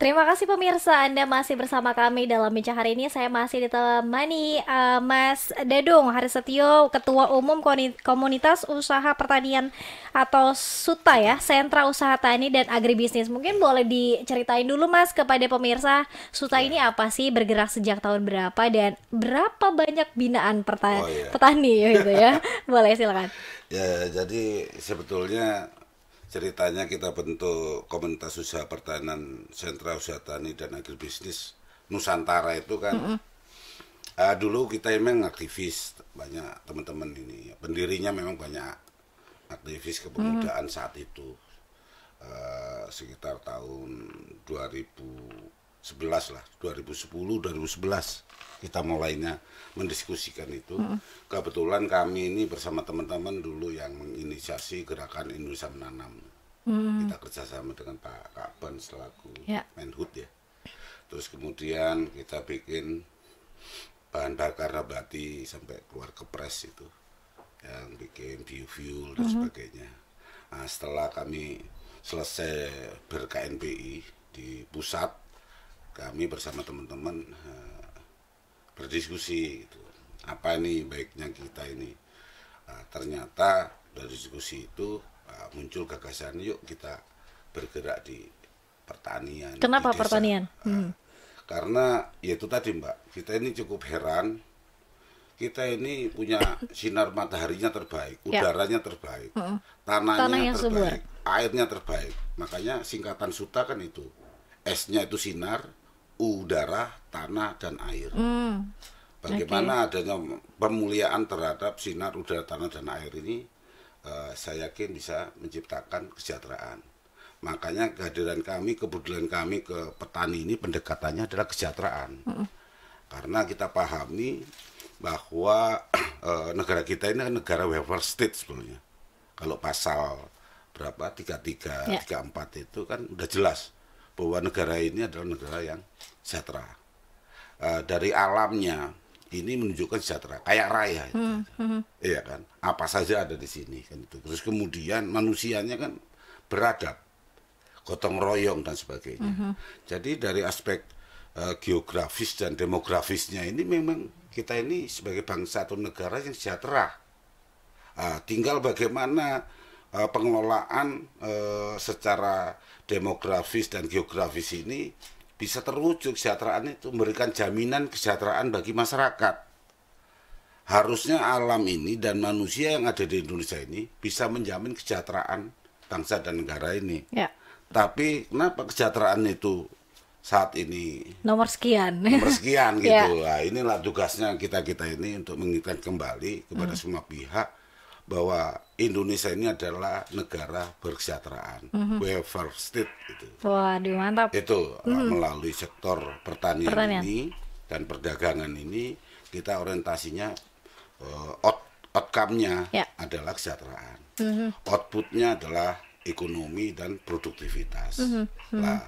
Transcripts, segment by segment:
Terima kasih pemirsa, Anda masih bersama kami dalam bincang hari ini. Saya masih ditemani Mas Dedung Harisetio, Ketua Umum Komunitas Usaha Pertanian atau SUTA ya, Sentra Usaha Tani dan Agribisnis. Mungkin boleh diceritain dulu Mas kepada pemirsa, SUTA ini Ya, apa sih, bergerak sejak tahun berapa dan berapa banyak binaan oh ya, petani gitu ya. Boleh silakan. ya. Jadi sebetulnya ceritanya kita bentuk komunitas usaha pertanian, sentra usaha tani dan agribisnis Nusantara itu kan. Dulu kita memang aktivis, banyak teman-teman ini pendirinya memang banyak aktivis kepemudaan saat itu. Sekitar tahun 2011 lah, 2010 2011 kita mulainya mendiskusikan itu. Kebetulan kami ini bersama teman-teman dulu yang menginisiasi gerakan Indonesia Menanam. Kita kerjasama dengan Pak Kaban selaku Ya. Menhut ya. Terus kemudian kita bikin bahan bakar nabati sampai keluar kepres itu, yang bikin biofuel dan sebagainya. Nah, setelah kami selesai ber-KNPI di pusat, kami bersama teman-teman berdiskusi gitu. Apa ini baiknya kita ini. Ternyata dari diskusi itu muncul gagasan, yuk kita bergerak di pertanian di Kenapa desa. pertanian? Karena ya itu tadi Mbak, kita ini cukup heran, kita ini punya sinar mataharinya terbaik, Ya. udaranya terbaik, Tanah tanahnya yang subur. terbaik, airnya terbaik. Makanya singkatan SUTA kan itu. S-nya itu sinar, udara, tanah, dan air. Bagaimana adanya pemuliaan terhadap sinar, udara, tanah, dan air ini, saya yakin bisa menciptakan kesejahteraan. Makanya kehadiran kami, kepedulian kami ke petani ini pendekatannya adalah kesejahteraan. Karena kita pahami bahwa negara kita ini kan negara welfare state sebenarnya. Kalau pasal berapa 33, Ya. 34 itu kan udah jelas bahwa negara ini adalah negara yang sejahtera. Dari alamnya ini menunjukkan sejahtera, kayak raya itu. Iya kan, apa saja ada di sini kan itu. Terus kemudian manusianya kan beradab, gotong royong dan sebagainya. Jadi dari aspek geografis dan demografisnya ini memang kita ini sebagai bangsa atau negara yang sejahtera. Tinggal bagaimana pengelolaan secara demografis dan geografis ini bisa terwujud kesejahteraan itu, memberikan jaminan kesejahteraan bagi masyarakat. Harusnya alam ini dan manusia yang ada di Indonesia ini bisa menjamin kesejahteraan bangsa dan negara ini. Ya. Tapi kenapa kesejahteraan itu saat ini Nomor sekian. nomor sekian Ya. gitu. Nah, inilah tugasnya kita-kita ini untuk mengingatkan kembali kepada semua pihak bahwa Indonesia ini adalah negara berkesejahteraan, welfare state gitu. Waduh, mantap. Itu melalui sektor pertanian, Pertanian. ini dan perdagangan ini kita orientasinya outcome-nya Ya. adalah kesejahteraan. Output-nya adalah ekonomi dan produktivitas. Nah,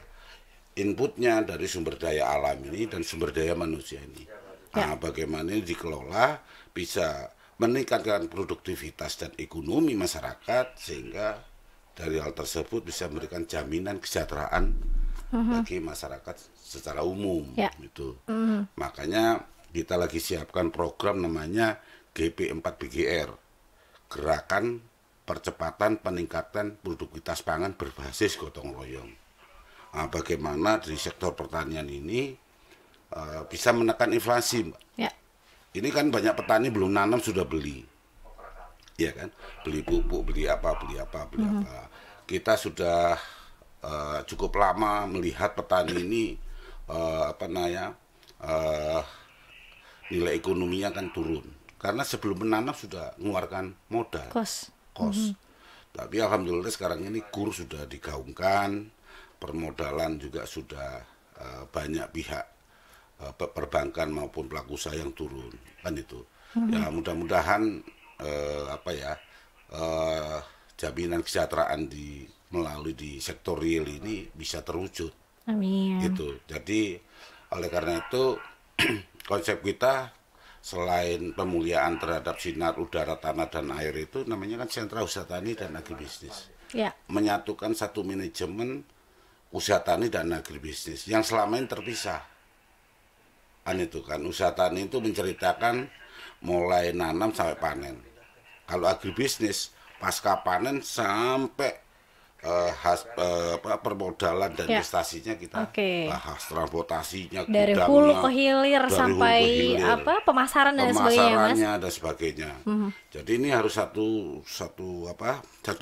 inputnya dari sumber daya alam ini dan sumber daya manusia ini. Nah, bagaimana ini dikelola bisa meningkatkan produktivitas dan ekonomi masyarakat sehingga dari hal tersebut bisa memberikan jaminan kesejahteraan bagi masyarakat secara umum. Ya. Gitu. Makanya kita lagi siapkan program namanya GP4BGR, Gerakan Percepatan Peningkatan Produktivitas Pangan Berbasis Gotong Royong. Nah, bagaimana di sektor pertanian ini bisa menekan inflasi, Mbak. Ya. Ini kan banyak petani belum nanam sudah beli, ya kan? Beli pupuk, beli apa, beli apa, beli apa. Kita sudah cukup lama melihat petani ini apa namanya nilai ekonominya kan turun karena sebelum menanam sudah mengeluarkan modal, Kos. kos. Tapi alhamdulillah sekarang ini kurs sudah digaungkan, permodalan juga sudah banyak pihak perbankan maupun pelaku usaha yang turun kan itu. Ya mudah-mudahan apa ya jaminan kesejahteraan melalui di sektor real ini bisa terwujud Amin. gitu. Jadi oleh karena itu konsep kita selain pemuliaan terhadap sinar udara, tanah dan air itu namanya kan sentra usaha tani dan agribisnis. Ya. Menyatukan satu manajemen usaha tani dan agribisnis yang selama ini terpisah. Kan itu kan, usaha tani itu menceritakan mulai nanam sampai panen. Kalau agribisnis pasca panen sampai permodalan dan investasinya kita bahas, transportasinya, dari gudangnya, hulu ke hilir dari sampai hulu ke hilir, pemasaran dan sebagainya, Mas. dan sebagainya. Jadi ini harus satu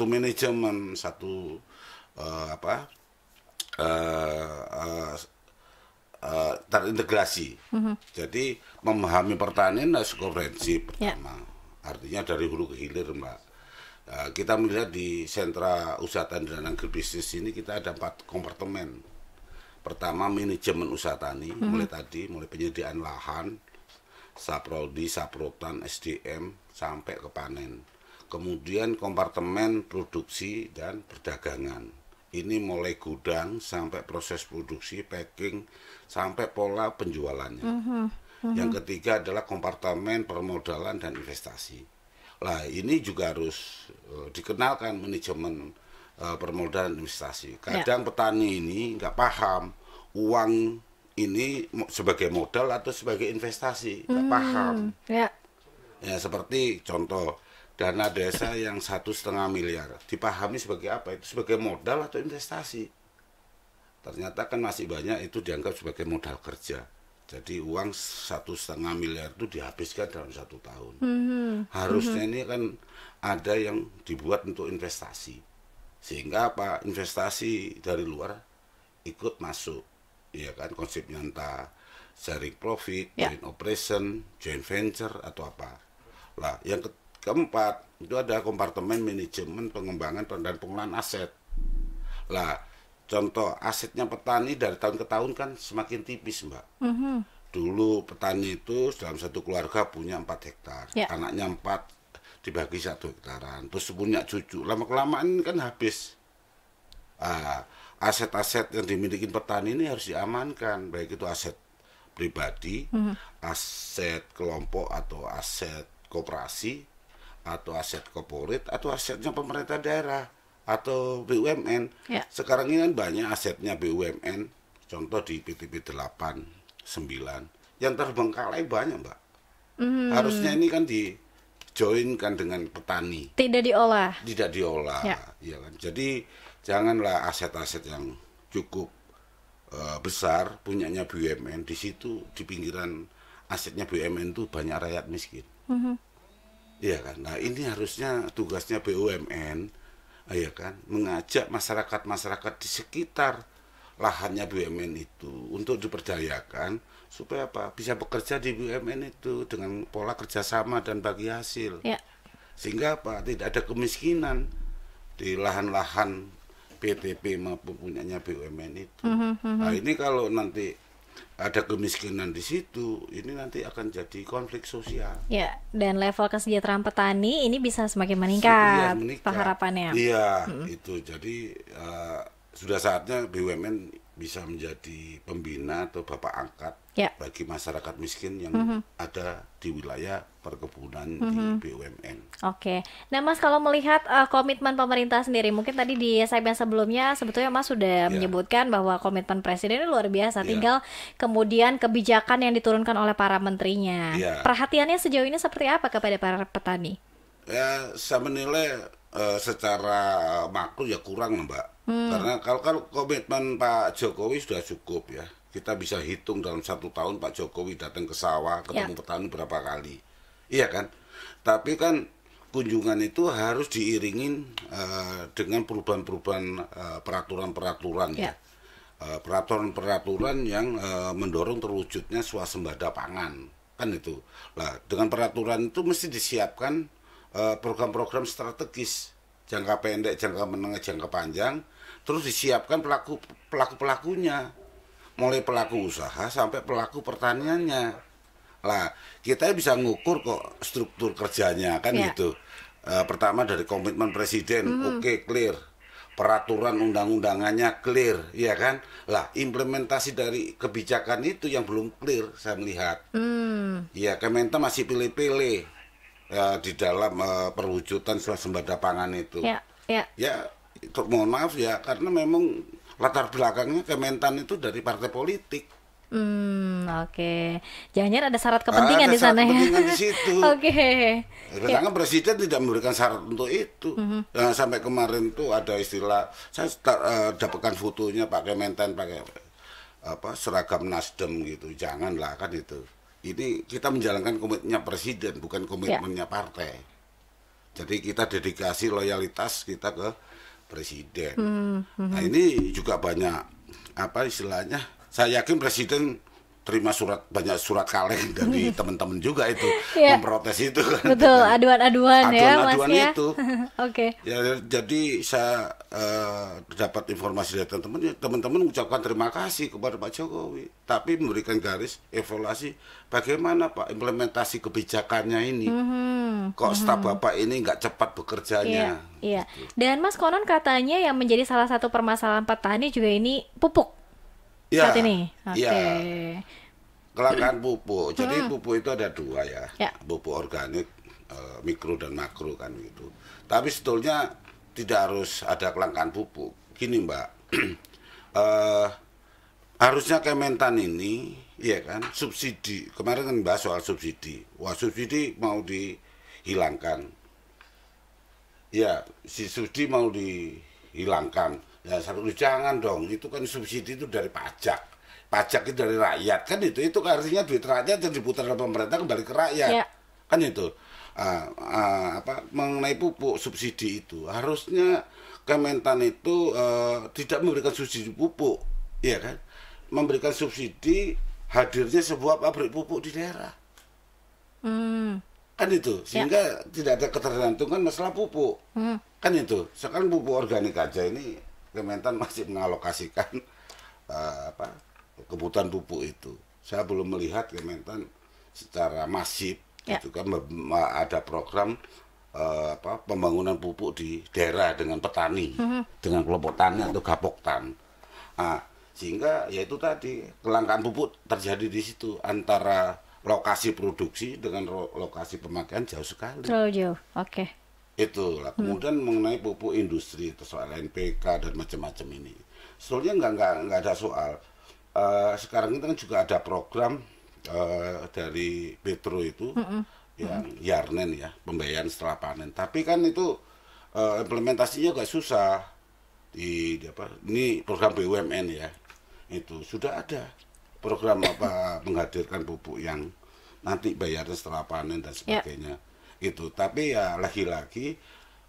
manajemen, satu terintegrasi. Jadi memahami pertanian harus komprehensif pertama. Artinya dari hulu ke hilir, Mbak. Kita melihat di sentra usaha tani dan agribisnis ini kita ada 4 kompartemen. Pertama, manajemen usaha tani, mulai penyediaan lahan, saprodi, saprotan, SDM sampai ke panen. Kemudian kompartemen produksi dan perdagangan. Ini mulai gudang sampai proses produksi, packing sampai pola penjualannya. Yang ketiga adalah kompartemen permodalan dan investasi. Lah ini juga harus dikenalkan manajemen permodalan investasi. Kadang petani ini nggak paham uang ini sebagai modal atau sebagai investasi, nggak paham. Ya seperti contoh dana desa yang 1,5 miliar, dipahami sebagai apa? Itu sebagai modal atau investasi? Ternyata kan masih banyak itu dianggap sebagai modal kerja. Jadi uang 1,5 miliar itu dihabiskan dalam 1 tahun. Harusnya ini kan ada yang dibuat untuk investasi. Sehingga apa? Investasi dari luar ikut masuk. Ya kan, konsepnya entah sharing profit, joint operation, joint venture atau apa. Lah, yang keempat itu ada kompartemen manajemen pengembangan dan pengelolaan aset. Lah, contoh asetnya petani dari tahun ke tahun kan semakin tipis, Mbak. Dulu petani itu dalam satu keluarga punya 4 hektar, anaknya 4 dibagi 1 hektaran, terus punya cucu. Lama-kelamaan ini kan habis. Aset-aset yang dimiliki petani ini harus diamankan, baik itu aset pribadi, aset kelompok atau aset koperasi, atau aset korporat, atau asetnya pemerintah daerah atau BUMN. Sekarang ini kan banyak asetnya BUMN, contoh di PTP 8, 9 yang terbengkalai banyak, Mbak. Harusnya ini kan dijoinkan dengan petani. Tidak diolah. Ya kan. Jadi janganlah aset-aset yang cukup besar punyanya BUMN, di situ di pinggiran asetnya BUMN itu banyak rakyat miskin. Iya kan. Nah, ini harusnya tugasnya BUMN, ya kan, mengajak masyarakat di sekitar lahannya BUMN itu untuk diperdayakan supaya apa? Bisa bekerja di BUMN itu dengan pola kerjasama dan bagi hasil. Sehingga apa? Tidak ada kemiskinan di lahan-lahan PTP maupun punyanya BUMN itu. Nah, ini kalau nanti ada kemiskinan di situ, ini nanti akan jadi konflik sosial. Dan level kesejahteraan petani ini bisa semakin meningkat. Harapannya. Itu. Jadi sudah saatnya BUMN bisa menjadi pembina atau bapak angkat bagi masyarakat miskin yang ada di wilayah perkebunan di BUMN. Nah, Mas, kalau melihat komitmen pemerintah sendiri, mungkin tadi di segmen sebelumnya sebetulnya Mas sudah menyebutkan bahwa komitmen Presiden ini luar biasa. Tinggal kemudian kebijakan yang diturunkan oleh para menterinya. Perhatiannya sejauh ini seperti apa kepada para petani? Saya menilai secara makro kurang, Mbak. Karena kalau komitmen Pak Jokowi sudah cukup ya. Kita bisa hitung dalam 1 tahun Pak Jokowi datang ke sawah, ketemu petani berapa kali. Iya kan? Tapi kan kunjungan itu harus diiringin dengan perubahan-perubahan peraturan-peraturan peraturan-peraturan yang mendorong terwujudnya swasembada pangan. Kan itu. Nah, dengan peraturan itu mesti disiapkan program-program strategis jangka pendek, jangka menengah, jangka panjang, terus disiapkan pelaku-pelakunya, mulai pelaku usaha sampai pelaku pertaniannya. Lah, kita bisa ngukur kok struktur kerjanya kan gitu. Pertama dari komitmen Presiden, clear. Peraturan undang-undangannya clear, ya kan? Lah, implementasi dari kebijakan itu yang belum clear saya melihat. Ya, Kementerian masih pilih-pilih di dalam perwujudan swasembada pangan itu. Ya, mohon maaf ya, karena memang latar belakangnya Kementan itu dari partai politik. Oke. Jangan-jangan ada syarat kepentingan di sana ya. Kepentingan di situ. Oke. Karena presiden tidak memberikan syarat untuk itu. Nah, sampai kemarin tuh ada istilah, saya dapatkan fotonya Pak Kementan pakai seragam Nasdem gitu. Janganlah kan itu. Ini kita menjalankan komitmennya presiden, bukan komitmennya partai. Jadi kita dedikasi loyalitas kita ke presiden. Nah ini juga banyak istilahnya. Saya yakin presiden terima banyak surat kaleng dari teman-teman juga itu memprotes itu kan. Betul, aduan-aduan ya Mas ya. Itu. Oke. Ya, jadi saya dapat informasi dari teman-teman mengucapkan terima kasih kepada Pak Jokowi, tapi memberikan garis evaluasi bagaimana Pak implementasi kebijakannya ini. Kok staf Bapak ini nggak cepat bekerjanya. Iya. Dan Mas, konon katanya yang menjadi salah satu permasalahan petani juga ini pupuk. Saat ini. Oke. Kelangkaan pupuk. Jadi pupuk itu ada dua ya. Pupuk organik, mikro dan makro kan gitu. Tapi sebetulnya tidak harus ada kelangkaan pupuk. Gini Mbak, harusnya Kementan ini, ya kan, subsidi. Kemarin kan bahas soal subsidi. Wah, subsidi mau dihilangkan. Ya, si subsidi mau dihilangkan. Ya, jangan dong. Itu kan subsidi itu dari pajak. Pajak itu dari rakyat kan itu artinya duit rakyat yang diputar oleh pemerintah kembali ke rakyat. Kan itu. Mengenai pupuk subsidi itu harusnya Kementan itu tidak memberikan subsidi pupuk, ya kan, memberikan subsidi hadirnya sebuah pabrik pupuk di daerah, kan itu, sehingga tidak ada ketergantungan masalah pupuk, kan itu. Sekarang pupuk organik aja ini Kementan masih mengalokasikan kebutuhan pupuk itu. Saya belum melihat Kementan secara masif. Itu kan ada program pembangunan pupuk di daerah dengan petani, dengan kelompok tani atau gapoktan. Sehingga ya itu tadi kelangkaan pupuk terjadi di situ, antara lokasi produksi dengan lokasi pemakaian jauh sekali. Terlalu jauh. Oke. Itulah. Kemudian mengenai pupuk industri, soal NPK dan macam-macam ini, sebetulnya nggak ada soal. Sekarang itu kan juga ada program dari Petro itu yang Yarnen ya, pembayaran setelah panen. Tapi kan itu implementasinya agak susah. Ini program BUMN ya, itu sudah ada program menghadirkan pupuk yang nanti bayarnya setelah panen dan sebagainya. Gitu. Tapi ya lagi-lagi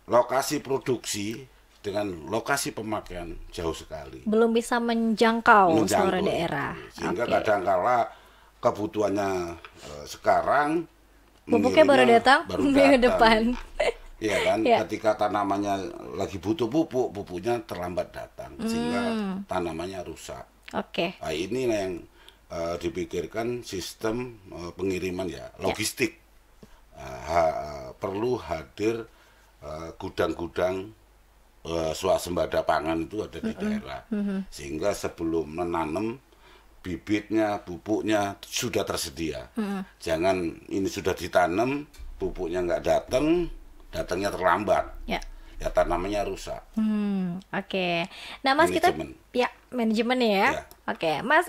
lokasi produksi dengan lokasi pemakaian jauh sekali. Belum bisa menjangkau seluruh daerah. Sehingga kadang-kala kebutuhannya sekarang pupuknya baru datang minggu depan. Iya kan, ketika tanamannya lagi butuh pupuk, pupuknya terlambat datang sehingga tanamannya rusak. Nah, ini yang dipikirkan sistem pengiriman ya, logistik. Perlu hadir gudang-gudang swasembada pangan itu ada di daerah, sehingga sebelum menanam bibitnya, pupuknya sudah tersedia. Jangan ini sudah ditanam, pupuknya nggak datangnya terlambat, ya tanamannya rusak. Oke. Nah Mas, manajemen. Manajemen ya. Oke, Mas,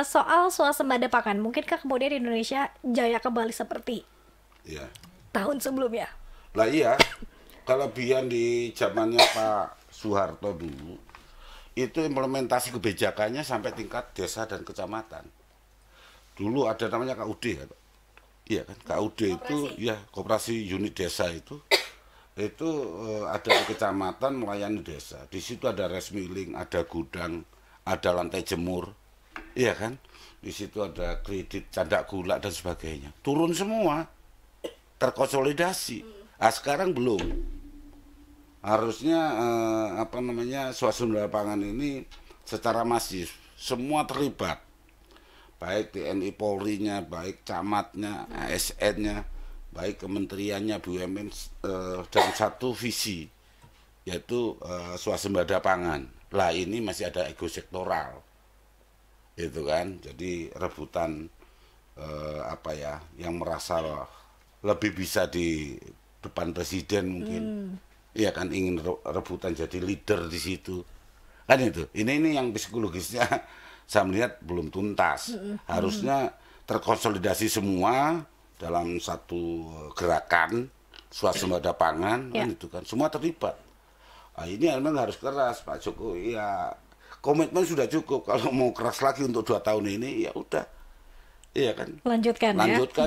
soal swasembada pangan, mungkinkah kemudian di Indonesia jaya kembali seperti tahun sebelumnya? Lah iya, kelebihan di zamannya Pak Soeharto dulu, itu implementasi kebijakannya sampai tingkat desa dan kecamatan. Dulu ada namanya KUD ya, iya kan, KUD itu ya koperasi unit desa itu ada di kecamatan melayani desa. Di situ ada rice milling, ada gudang, ada lantai jemur, iya kan. Di situ ada kredit, candak gula dan sebagainya. Turun semua, terkonsolidasi. Sekarang belum. Harusnya swasembada pangan ini secara masif semua terlibat, baik TNI Polri-nya, baik camatnya, ASN-nya, baik kementeriannya, BUMN, dalam satu visi, yaitu swasembada pangan. Lah ini masih ada ego sektoral, itu kan. Jadi rebutan yang merasa lebih bisa di depan presiden mungkin. Iya kan, ingin rebutan jadi leader di situ. Kan itu. Ini yang psikologisnya saya melihat belum tuntas. Harusnya terkonsolidasi semua dalam satu gerakan swasembada pangan, kan itu kan semua terlibat. Nah, ini memang harus keras Pak Jokowi ya, komitmen sudah cukup, kalau mau keras lagi untuk 2 tahun ini ya udah, iya kan, Lanjutkan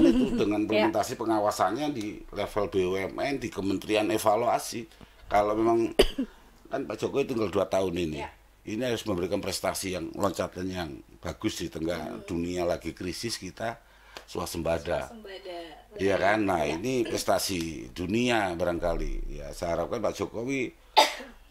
itu dengan implementasi pengawasannya di level BUMN, di Kementerian Evaluasi. Kalau memang kan Pak Jokowi tinggal 2 tahun ini harus memberikan prestasi yang loncatan yang bagus di tengah dunia lagi krisis, kita swasembada. Iya kan, nah ini prestasi dunia barangkali. Ya saya harapkan Pak Jokowi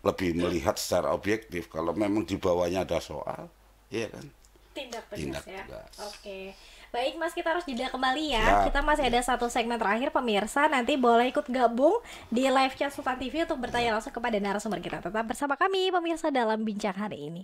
lebih melihat secara objektif. Kalau memang di bawahnya ada soal, ya kan, tindak tegas. Oke. Baik Mas, kita harus jeda kembali ya. Kita masih ada satu segmen terakhir pemirsa. Nanti boleh ikut gabung di live chat Sultan TV untuk bertanya langsung kepada narasumber kita. Tetap bersama kami pemirsa dalam bincang hari ini.